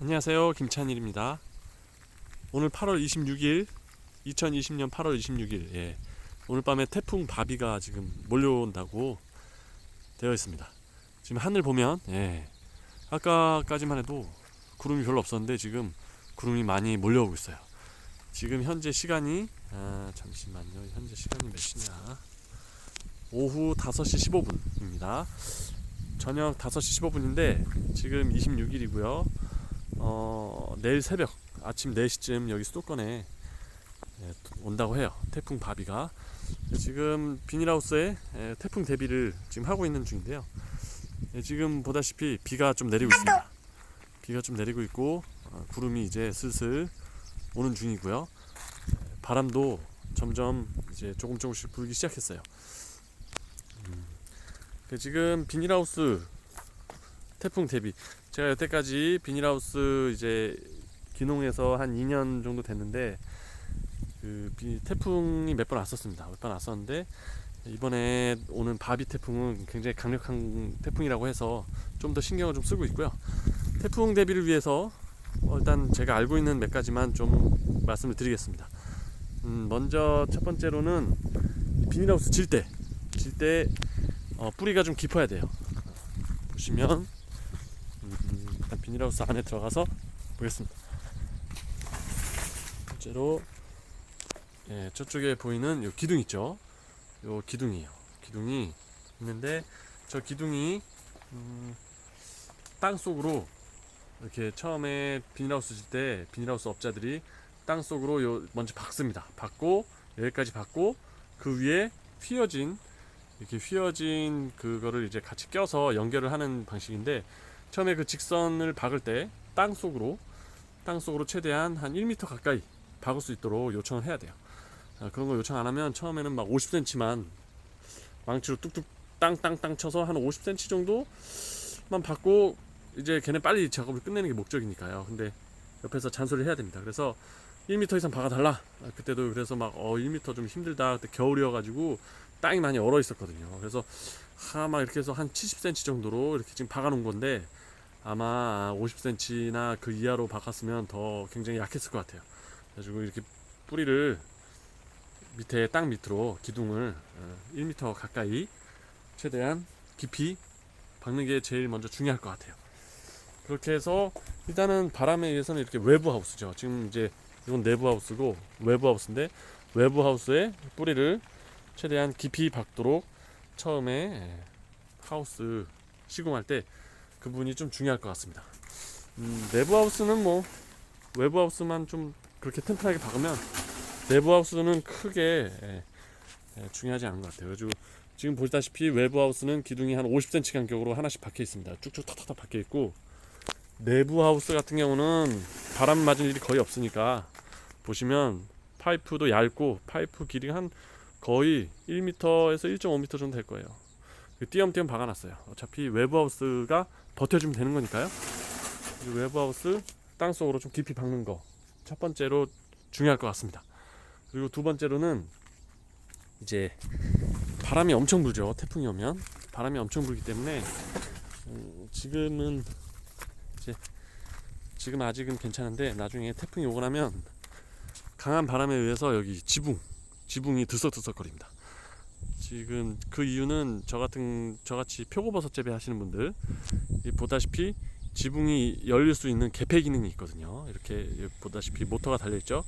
안녕하세요, 김찬일입니다. 오늘 8월 26일 2020년 8월 26일 오늘 밤에 태풍 바비가 지금 몰려온다고 되어 있습니다. 지금 하늘 보면 아까까지만 해도 구름이 별로 없었는데 지금 구름이 많이 몰려오고 있어요. 지금 현재 시간이 잠시만요. 현재 시간이 몇 시냐? 오후 5시 15분입니다. 저녁 5시 15분인데 지금 26일이고요. 내일 새벽 아침 4시쯤 여기 수도권에 온다고 해요. 태풍 바비가 지금 비닐하우스에 태풍 대비를 지금 하고 있는 중인데요. 지금 보다시피 비가 좀 내리고 있습니다. 비가 좀 내리고 있고 구름이 이제 슬슬 오는 중이고요. 바람도 점점 이제 조금씩 불기 시작했어요. 지금 비닐하우스 태풍 대비, 제가 여태까지 비닐하우스 이제 기농해서 한 2년 정도 됐는데 태풍이 몇 번 왔었습니다. 몇 번 왔었는데 이번에 오는 바비 태풍은 굉장히 강력한 태풍이라고 해서 좀 더 신경을 좀 쓰고 있고요. 태풍 대비를 위해서 일단 제가 알고 있는 몇 가지만 좀 말씀을 드리겠습니다. 먼저 첫 번째로는 비닐하우스 질 때 뿌리가 좀 깊어야 돼요. 보시면 일단 비닐하우스 안에 들어가서 보겠습니다. 번째로 저쪽에 보이는 요 기둥 있죠? 요 기둥이에요. 기둥이 있는데 저 기둥이 땅 속으로 이렇게 처음에 비닐하우스 질 때 비닐하우스 업자들이 땅 속으로 요 먼저 박습니다. 박고 여기까지 박고 그 위에 휘어진 그거를 이제 같이 껴서 연결을 하는 방식인데, 처음에 그 직선을 박을 때 땅 속으로 최대한 한 1m 가까이 박을 수 있도록 요청을 해야 돼요. 그런 거 요청 안 하면 처음에는 막 50cm만 망치로 뚝뚝 땅 쳐서 한 50cm 정도만 박고 이제 걔네 빨리 작업을 끝내는 게 목적이니까요. 근데 옆에서 잔소리를 해야 됩니다. 그래서 1m 이상 박아달라. 그때도 그래서 막 1m 좀 힘들다. 그때 겨울이어가지고 땅이 많이 얼어 있었거든요. 그래서 막 이렇게 해서 한 70cm 정도로 이렇게 지금 박아놓은 건데, 아마 50cm나 그 이하로 박았으면 더 굉장히 약했을 것 같아요. 그래가지고 이렇게 뿌리를 밑에 땅 밑으로 기둥을 1m 가까이 최대한 깊이 박는 게 제일 먼저 중요할 것 같아요. 그렇게 해서 일단은 바람에 의해서는 이렇게 외부 하우스죠. 지금 이제 이건 내부 하우스고 외부 하우스인데, 외부 하우스에 뿌리를 최대한 깊이 박도록 처음에 하우스 시공할 때 그 부분이 좀 중요할 것 같습니다. 내부 하우스는 뭐 외부 하우스만 좀 그렇게 튼튼하게 박으면 내부 하우스는 크게 중요하지 않은 것 같아요. 그래서 지금 보시다시피 외부 하우스는 기둥이 한 50cm 간격으로 하나씩 박혀 있습니다. 쭉쭉 탁탁 박혀 있고, 내부 하우스 같은 경우는 바람 맞을 일이 거의 없으니까 보시면 파이프도 얇고 파이프 길이가 한 거의 1m에서 1.5m 정도 될 거예요. 띄엄띄엄 박아놨어요. 어차피 외부 하우스가 버텨주면 되는 거니까요. 외부 하우스 땅속으로 좀 깊이 박는 거 첫 번째로 중요할 것 같습니다. 그리고 두 번째로는 이제 바람이 엄청 불죠. 태풍이 오면 바람이 엄청 불기 때문에 지금 아직은 괜찮은데 나중에 태풍이 오고 나면 강한 바람에 의해서 여기 지붕이 들썩들썩거립니다. 지금 그 이유는 저같이 표고버섯 재배 하시는 분들 보다시피 지붕이 열릴 수 있는 개폐 기능이 있거든요. 이렇게 보다시피 모터가 달려있죠.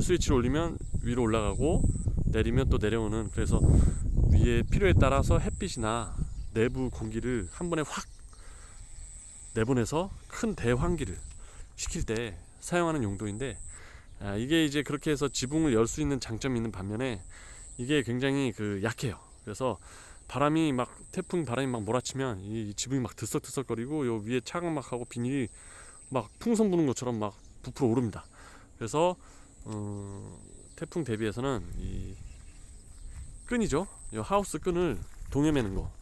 스위치를 올리면 위로 올라가고 내리면 또 내려오는, 그래서 위에 필요에 따라서 햇빛이나 내부 공기를 한 번에 확 내보내서 큰 대환기를 시킬 때 사용하는 용도인데, 이게 이제 그렇게 해서 지붕을 열 수 있는 장점이 있는 반면에 이게 굉장히 약해요. 그래서 태풍 바람이 막 몰아치면 이 지붕이 막 들썩들썩거리고 요 위에 차각막하고 비닐이 막 풍선 부는 것처럼 막 부풀어 오릅니다. 그래서 태풍 대비해서는 이 끈이죠. 이 하우스 끈을 동여매는 거,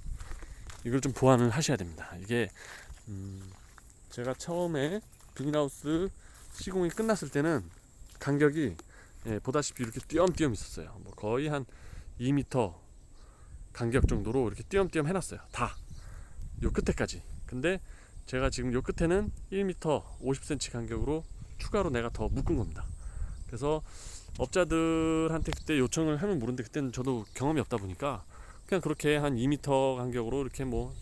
이걸 좀 보완을 하셔야 됩니다. 이게 제가 처음에 비닐하우스 시공이 끝났을 때는 간격이 보다시피 이렇게 띄엄띄엄 있었어요. 뭐 거의 한 2m 간격 정도로 이렇게 띄엄띄엄 해놨어요. 다 요 끝에까지. 근데 제가 지금 요 끝에는 1m 50cm 간격으로 추가로 내가 더 묶은 겁니다. 그래서 업자들한테 그때 요청을 하면 모르는데 그때는 저도 경험이 없다 보니까 그냥 그렇게 한 2m 간격으로 이렇게 뭐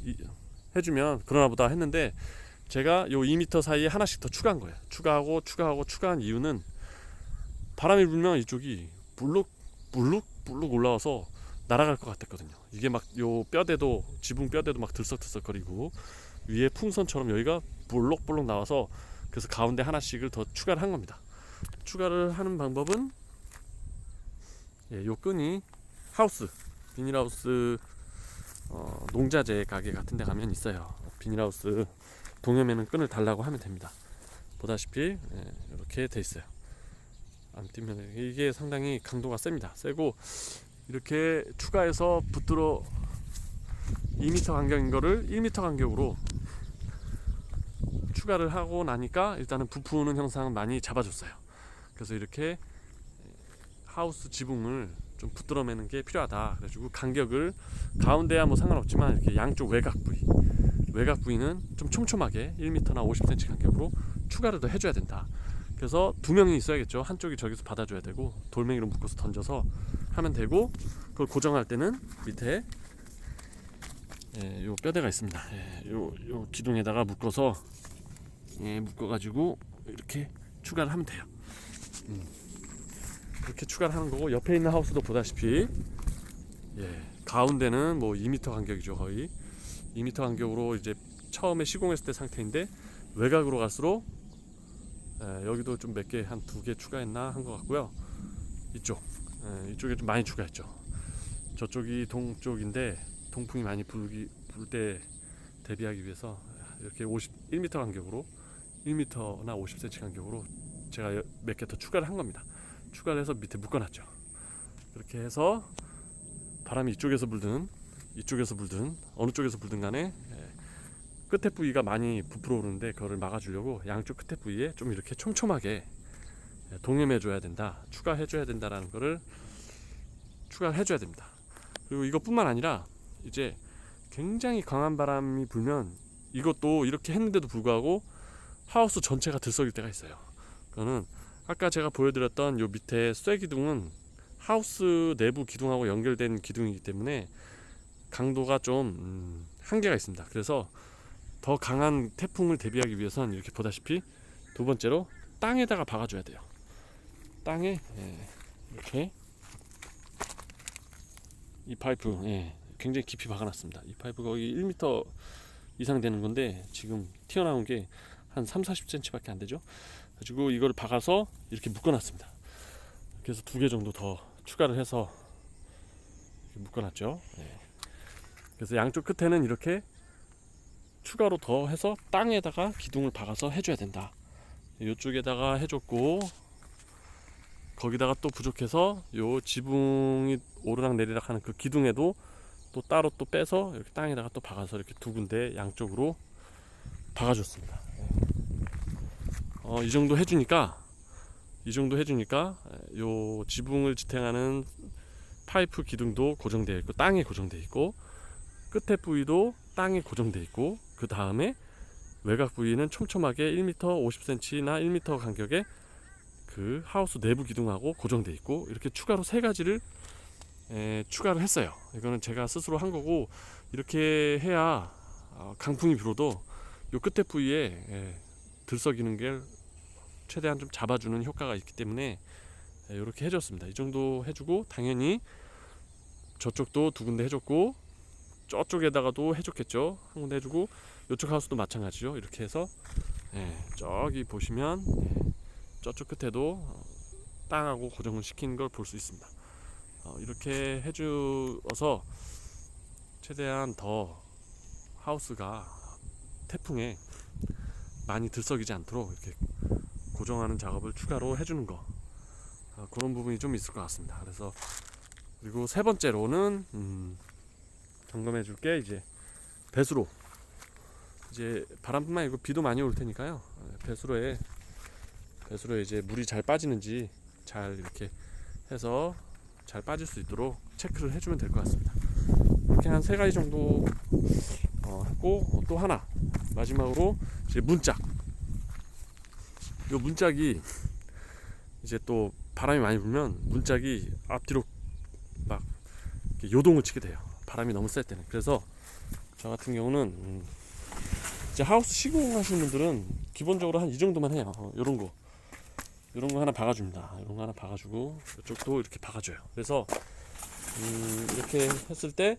해주면 그러나 보다 했는데, 제가 요 2m 사이에 하나씩 더 추가한 거예요. 추가한 이유는 바람이 불면 이쪽이 불룩 올라와서 날아갈 것 같았거든요. 이게 막 요 뼈대도, 지붕 뼈대도 막 들썩들썩거리고 위에 풍선처럼 여기가 볼록볼록 나와서, 그래서 가운데 하나씩을 더 추가를 한 겁니다. 추가를 하는 방법은 요 끈이 하우스, 비닐하우스 농자재 가게 같은 데 가면 있어요. 비닐하우스 동여매는 끈을 달라고 하면 됩니다. 보다시피 이렇게 돼 있어요. 안 띄면 이게 상당히 강도가 셉니다. 세고 이렇게 추가해서 붙들어 2m 간격인 거를 1m 간격으로 추가를 하고 나니까 일단은 부푸는 형상은 많이 잡아줬어요. 그래서 이렇게 하우스 지붕을 좀 붙들어 매는 게 필요하다. 그래가지고 간격을 가운데야 뭐 상관없지만 이렇게 양쪽 외곽 부위는 좀 촘촘하게 1m나 50cm 간격으로 추가를 더 해줘야 된다. 그래서 두 명이 있어야겠죠. 한쪽이 저기서 받아줘야 되고 돌멩이로 묶어서 던져서 하면 되고, 그걸 고정할 때는 밑에 요 뼈대가 있습니다. 요 기둥에다가 묶어서 묶어가지고 이렇게 추가를 하면 돼요. 그렇게 추가를 하는 거고, 옆에 있는 하우스도 보다시피 가운데는 뭐 2m 간격이죠. 거의 2m 간격으로 이제 처음에 시공했을 때 상태인데, 외곽으로 갈수록 여기도 좀 몇 개, 한 2개 추가했나 한 것 같고요. 이쪽에 좀 많이 추가했죠. 저쪽이 동쪽인데 동풍이 많이 불 때 대비하기 위해서 이렇게 1m 간격으로 1m나 50cm 간격으로 제가 몇 개 더 추가를 한 겁니다. 추가를 해서 밑에 묶어놨죠. 그렇게 해서 바람이 이쪽에서 불든 이쪽에서 불든 어느 쪽에서 불든 간에 끝에 부위가 많이 부풀어 오르는데 그거를 막아주려고 양쪽 끝에 부위에 좀 이렇게 촘촘하게 동여매 줘야 된다, 추가해 줘야 된다라는 거를 추가를 해줘야 됩니다. 그리고 이것뿐만 아니라 이제 굉장히 강한 바람이 불면 이것도 이렇게 했는데도 불구하고 하우스 전체가 들썩일 때가 있어요. 그거는 아까 제가 보여드렸던 요 밑에 쇠 기둥은 하우스 내부 기둥하고 연결된 기둥이기 때문에 강도가 좀 한계가 있습니다. 그래서 더 강한 태풍을 대비하기 위해서는 이렇게 보다시피 두 번째로 땅에다가 박아줘야 돼요. 땅에 이렇게 이 파이프 굉장히 깊이 박아놨습니다. 이 파이프 거의 1m 이상 되는 건데 지금 튀어나온 게 한 30-40cm 밖에 안 되죠. 그리고 이걸 박아서 이렇게 묶어놨습니다. 그래서 2개 정도 더 추가를 해서 묶어놨죠. 그래서 양쪽 끝에는 이렇게 추가로 더 해서 땅에다가 기둥을 박아서 해줘야 된다. 이쪽에다가 해줬고, 거기다가 또 부족해서 요 지붕이 오르락 내리락 하는 그 기둥에도 또 따로 또 빼서 이렇게 땅에다가 또 박아서 이렇게 2군데 양쪽으로 박아줬습니다. 이 정도 해주니까 요 지붕을 지탱하는 파이프 기둥도 고정되어 있고 땅에 고정되어 있고 끝에 부위도 땅에 고정되어 있고, 그 다음에 외곽 부위는 촘촘하게 1m 50cm나 1m 간격의 그 하우스 내부 기둥하고 고정되어 있고, 이렇게 추가로 3가지를 추가를 했어요. 이거는 제가 스스로 한 거고, 이렇게 해야 강풍이 불어도 요 끝에 부위에 들썩이는 게 최대한 좀 잡아주는 효과가 있기 때문에 이렇게 해줬습니다. 이 정도 해주고, 당연히 저쪽도 2군데 해줬고 저쪽에다가도 해줬겠죠. 한 군데 해주고, 이쪽 하우스도 마찬가지죠. 이렇게 해서 저기 보시면 저쪽 끝에도 땅하고 고정을 시킨 걸 볼 수 있습니다. 이렇게 해주어서 최대한 더 하우스가 태풍에 많이 들썩이지 않도록 이렇게 고정하는 작업을 추가로 해주는 거, 그런 부분이 좀 있을 것 같습니다. 그래서 그리고 세 번째로는 점검해 줄 게 이제 배수로. 이제 바람뿐만 아니고 비도 많이 올 테니까요. 배수로에 이제 물이 잘 빠지는지 잘 이렇게 해서 잘 빠질 수 있도록 체크를 해주면 될 것 같습니다. 이렇게 한 3가지 정도 하고, 또 하나 마지막으로 이제 문짝. 이 문짝이 이제 또 바람이 많이 불면 문짝이 앞뒤로 막 요동을 치게 돼요. 바람이 너무 셀 때는. 그래서 저 같은 경우는 이제 하우스 시공하시는 분들은 기본적으로 한 이 정도만 해요. 요런 거 하나 박아줍니다. 이런 거 하나 박아주고 이쪽도 이렇게 박아줘요. 그래서 이렇게 했을 때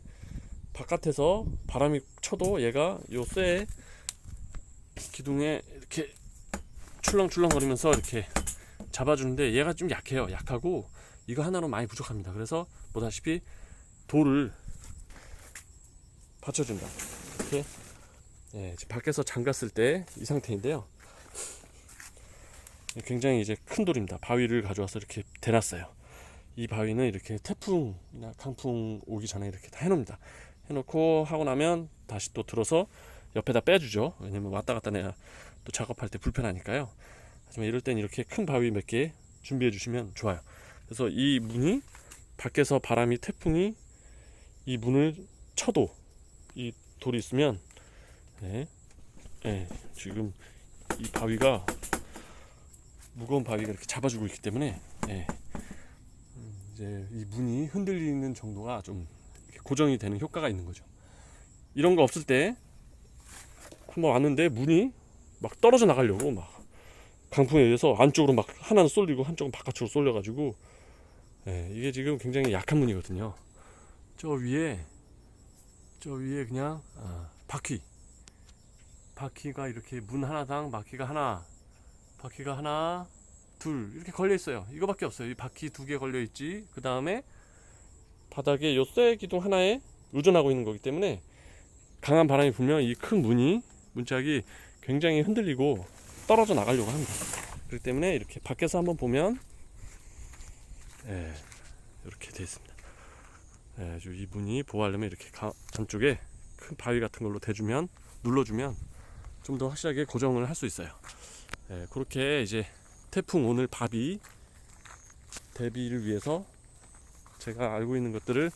바깥에서 바람이 쳐도 얘가 요 쇠 기둥에 이렇게 출렁출렁 거리면서 이렇게 잡아주는데, 얘가 좀 약해요. 약하고 이거 하나로 많이 부족합니다. 그래서 보다시피 돌을 받쳐준다. 이렇게 밖에서 장갔을 때 이 상태인데요. 굉장히 이제 큰 돌입니다. 바위를 가져와서 이렇게 대놨어요. 이 바위는 이렇게 태풍이나 강풍 오기 전에 이렇게 다 해놓습니다. 해놓고 하고 나면 다시 또 들어서 옆에다 빼주죠. 왜냐면 왔다 갔다 내가 또 작업할 때 불편하니까요. 하지만 이럴 땐 이렇게 큰 바위 몇 개 준비해 주시면 좋아요. 그래서 이 문이 밖에서 바람이 태풍이 이 문을 쳐도 이 돌이 있으면 지금 이 바위가 무거운 바위가 이렇게 잡아주고 있기 때문에 이제 이 문이 흔들리는 정도가 좀 고정이 되는 효과가 있는 거죠. 이런 거 없을 때 한번 왔는데 문이 막 떨어져 나가려고 막 강풍에 의해서 안쪽으로 막 하나는 쏠리고 한쪽은 바깥으로 쏠려가지고 이게 지금 굉장히 약한 문이거든요. 저 위에 그냥 바퀴가 이렇게 문 하나당 바퀴가 하나 둘 이렇게 걸려 있어요. 이거밖에 없어요. 이 바퀴 2개 걸려 있지. 그 다음에 바닥에 요 쇠 기둥 하나에 의존하고 있는 거기 때문에 강한 바람이 불면 이 큰 문짝이 굉장히 흔들리고 떨어져 나가려고 합니다. 그렇기 때문에 이렇게 밖에서 한번 보면 이렇게 되어 있습니다. 이 문이 보호하려면 이렇게 안쪽에 큰 바위 같은 걸로 대주면, 눌러주면 좀 더 확실하게 고정을 할 수 있어요. 그렇게 이제 태풍 오늘 대비를 위해서 제가 알고 있는 것들을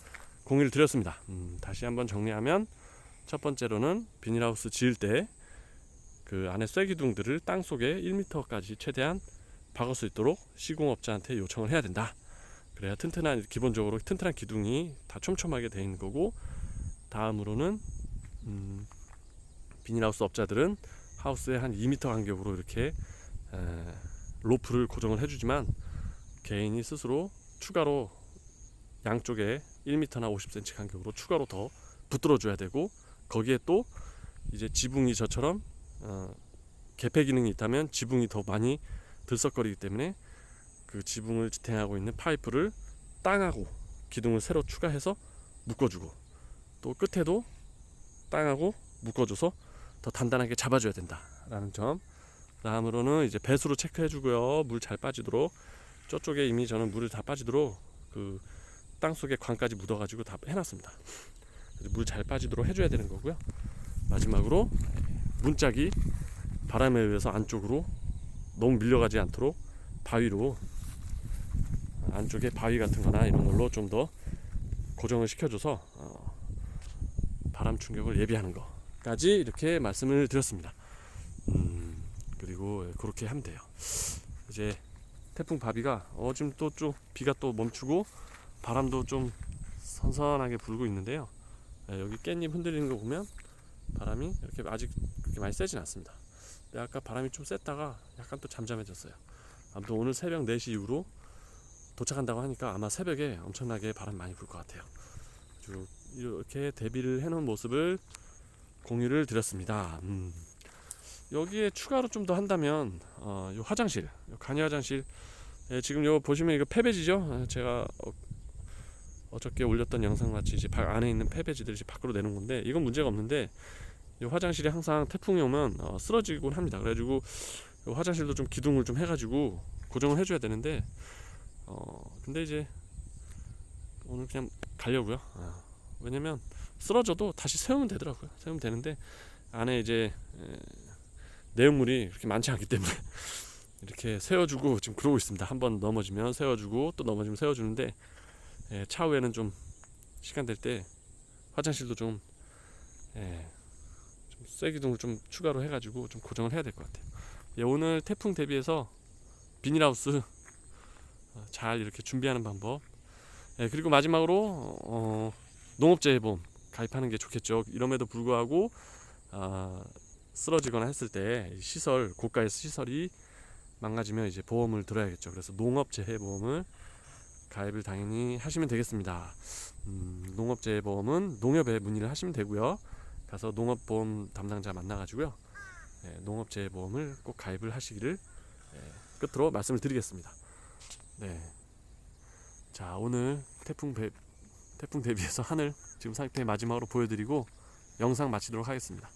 공유를 드렸습니다. 다시 한번 정리하면, 첫 번째로는 비닐하우스 지을 때 그 안에 쇠기둥들을 땅속에 1m까지 최대한 박을 수 있도록 시공업자한테 요청을 해야 된다. 그래야 기본적으로 튼튼한 기둥이 다 촘촘하게 되어 있는 거고, 다음으로는 비닐하우스 업자들은 하우스에 한 2m 간격으로 이렇게 로프를 고정을 해주지만, 개인이 스스로 추가로 양쪽에 1m나 50cm 간격으로 추가로 더 붙들어 줘야 되고, 거기에 또 이제 지붕이 저처럼 개폐 기능이 있다면 지붕이 더 많이 들썩거리기 때문에 그 지붕을 지탱하고 있는 파이프를 땅하고 기둥을 새로 추가해서 묶어주고, 또 끝에도 땅하고 묶어줘서 더 단단하게 잡아줘야 된다라는 점. 다음으로는 이제 배수로 체크해주고요. 물 잘 빠지도록, 저쪽에 이미 저는 물을 다 빠지도록 그 땅속에 관까지 묻어가지고 다 해놨습니다. 물 잘 빠지도록 해줘야 되는 거고요. 마지막으로 문짝이 바람에 의해서 안쪽으로 너무 밀려가지 않도록 바위로, 안쪽에 바위 같은 거나 이런 걸로 좀 더 고정을 시켜줘서 바람 충격을 예비하는 거까지 이렇게 말씀을 드렸습니다. 그리고 그렇게 하면 돼요. 이제 태풍 바비가 지금 또 좀 비가 또 멈추고 바람도 좀 선선하게 불고 있는데요. 여기 깻잎 흔들리는 거 보면 바람이 이렇게 아직 그렇게 많이 세진 않습니다. 근데 아까 바람이 좀 셌다가 약간 또 잠잠해졌어요. 아무튼 오늘 새벽 4시 이후로 도착한다고 하니까 아마 새벽에 엄청나게 바람 많이 불 것 같아요. 이렇게 대비를 해놓은 모습을 공유를 드렸습니다. 여기에 추가로 좀 더 한다면 요 화장실, 요 간이 화장실, 지금 요 보시면 이거 폐배지죠. 제가 어저께 올렸던 영상 같이 이제 안에 있는 폐배지들이 이제 밖으로 내는 건데, 이건 문제가 없는데, 이 화장실이 항상 태풍이 오면 쓰러지곤 합니다. 그래가지고 이 화장실도 좀 기둥을 좀 해가지고 고정을 해줘야 되는데, 근데 이제 오늘 그냥 가려고요. 왜냐면 쓰러져도 다시 세우면 되더라고요. 세우면 되는데, 안에 이제 내용물이 그렇게 많지 않기 때문에 이렇게 세워주고 지금 그러고 있습니다. 한번 넘어지면 세워주고 또 넘어지면 세워주는데, 차후에는 좀 시간 될 때 화장실도 좀 쐐기둥을 좀 추가로 해가지고 좀 고정을 해야 될 것 같아요. 예, 오늘 태풍 대비해서 비닐하우스 잘 이렇게 준비하는 방법. 예, 그리고 마지막으로 농업재해보험 가입하는 게 좋겠죠. 이럼에도 불구하고 쓰러지거나 했을 때 시설 고가의 시설이 망가지면 이제 보험을 들어야겠죠. 그래서 농업재해보험을 가입을 당연히 하시면 되겠습니다. 농업재해보험은 농협에 문의를 하시면 되고요. 가서 농업보험 담당자 만나가지고요. 농업재해보험을 꼭 가입을 하시기를 끝으로 말씀을 드리겠습니다. 네. 자, 오늘 태풍 대비해서 하늘 지금 상태 마지막으로 보여드리고 영상 마치도록 하겠습니다.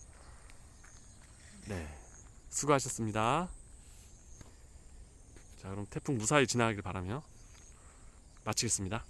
네, 수고하셨습니다. 자, 그럼 태풍 무사히 지나가길 바라며 마치겠습니다.